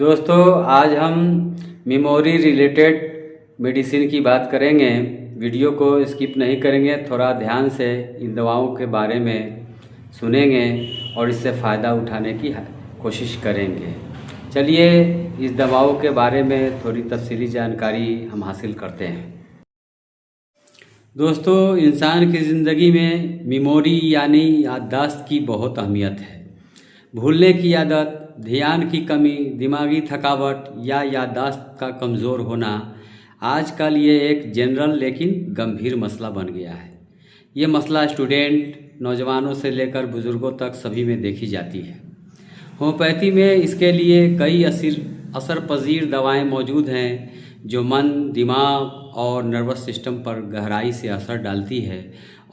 दोस्तों आज हम मेमोरी रिलेटेड मेडिसिन की बात करेंगे। वीडियो को स्किप नहीं करेंगे, थोड़ा ध्यान से इन दवाओं के बारे में सुनेंगे और इससे फ़ायदा उठाने की कोशिश करेंगे। चलिए इस दवाओं के बारे में थोड़ी तफसीली जानकारी हम हासिल करते हैं। दोस्तों, इंसान की ज़िंदगी में मेमोरी यानी याददाश्त की बहुत अहमियत है। भूलने की आदत, ध्यान की कमी, दिमागी थकावट या याददाश्त का कमज़ोर होना आजकल ये एक जनरल लेकिन गंभीर मसला बन गया है। ये मसला स्टूडेंट, नौजवानों से लेकर बुज़ुर्गों तक सभी में देखी जाती है। होम्योपैथी में इसके लिए कई असर पजीर दवाएं मौजूद हैं जो मन, दिमाग और नर्वस सिस्टम पर गहराई से असर डालती है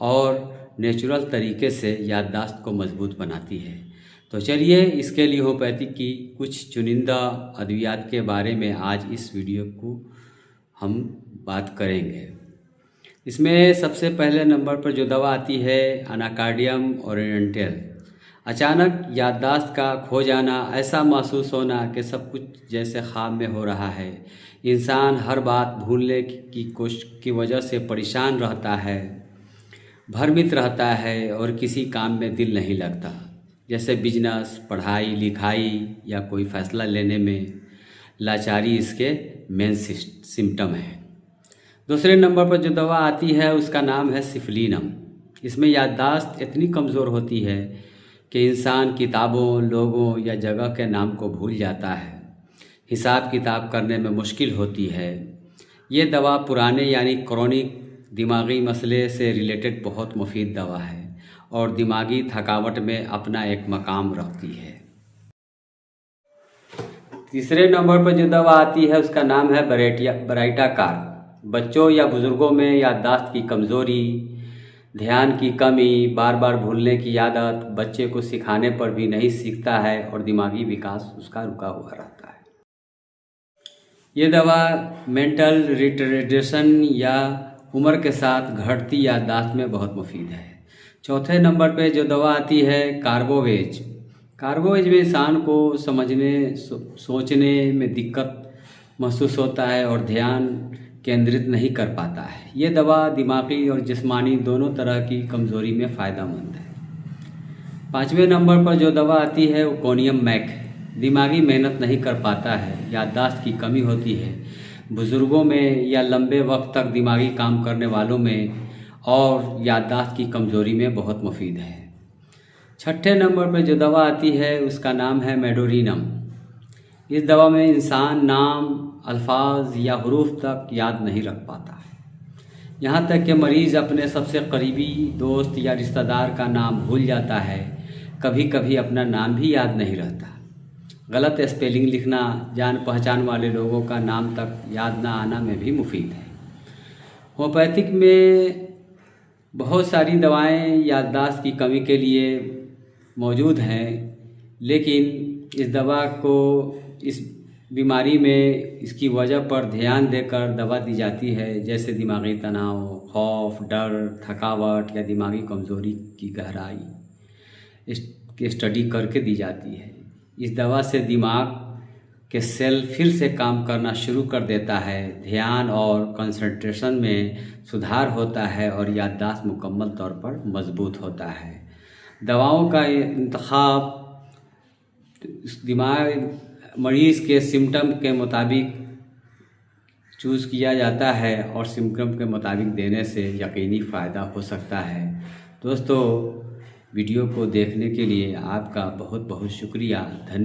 और नेचुरल तरीके से याददाश्त को मजबूत बनाती है। तो चलिए इसके लिए होम्योपैथी की कुछ चुनिंदा अद्वियात के बारे में आज इस वीडियो को हम बात करेंगे। इसमें सबसे पहले नंबर पर जो दवा आती है अनाकार्डियम ओरिएंटल। अचानक याददाश्त का खो जाना, ऐसा महसूस होना कि सब कुछ जैसे ख्वाब में हो रहा है। इंसान हर बात भूलने की कोशिश की वजह से परेशान रहता है, भ्रमित रहता है और किसी काम में दिल नहीं लगता, जैसे बिजनेस, पढ़ाई लिखाई या कोई फैसला लेने में लाचारी इसके मेन सिम्टम है। दूसरे नंबर पर जो दवा आती है उसका नाम है सिफलिनम। इसमें याददाश्त इतनी कमज़ोर होती है कि इंसान किताबों, लोगों या जगह के नाम को भूल जाता है। हिसाब किताब करने में मुश्किल होती है। ये दवा पुराने यानी क्रॉनिक दिमागी मसले से रिलेटेड बहुत मुफीद दवा है और दिमागी थकावट में अपना एक मकाम रखती है। तीसरे नंबर पर जो दवा आती है उसका नाम है ब्राइटाकार। बच्चों या बुज़ुर्गों में याददाश्त की कमज़ोरी, ध्यान की कमी, बार बार भूलने की आदत, बच्चे को सिखाने पर भी नहीं सीखता है और दिमागी विकास उसका रुका हुआ रहता है। ये दवा मेंटल रिटार्डेशन या उम्र के साथ घटती याददाश्त में बहुत मुफीद है। चौथे नंबर पे जो दवा आती है कार्बोवेज। कार्बोवेज में इंसान को समझने, सोचने में दिक्कत महसूस होता है और ध्यान केंद्रित नहीं कर पाता है। ये दवा दिमागी और जिस्मानी दोनों तरह की कमज़ोरी में फ़ायदेमंद है। पाँचवें नंबर पर जो दवा आती है वो कोनियम मैक। दिमागी मेहनत नहीं कर पाता है, याददाश्त की कमी होती है बुज़ुर्गों में या लंबे वक्त तक दिमागी काम करने वालों में और याददाश्त की कमज़ोरी में बहुत मुफीद है। छठे नंबर पर जो दवा आती है उसका नाम है मेडोरिनम। इस दवा में इंसान नाम, अल्फाज या हरूफ तक याद नहीं रख पाता है। यहाँ तक कि मरीज़ अपने सबसे करीबी दोस्त या रिश्तेदार का नाम भूल जाता है। कभी कभी अपना नाम भी याद नहीं रहता। गलत स्पेलिंग लिखना, जान पहचान वाले लोगों का नाम तक याद ना आना में भी मुफीद है। होम्योपैथिक में बहुत सारी दवाएं याददाश्त की कमी के लिए मौजूद हैं, लेकिन इस दवा को इस बीमारी में इसकी वजह पर ध्यान देकर दवा दी जाती है, जैसे दिमागी तनाव, खौफ, डर, थकावट या दिमागी कमज़ोरी की गहराई इसकी स्टडी करके दी जाती है। इस दवा से दिमाग के सेल फिर से काम करना शुरू कर देता है, ध्यान और कंसंट्रेशन में सुधार होता है और याददाश्त मुकम्मल तौर पर मजबूत होता है। दवाओं का इंतखाब दिमाग मरीज़ के सिम्टम के मुताबिक चूज़ किया जाता है और सिम्टम के मुताबिक देने से यकीनी फ़ायदा हो सकता है। दोस्तों, वीडियो को देखने के लिए आपका बहुत बहुत शुक्रिया। धन्यवाद।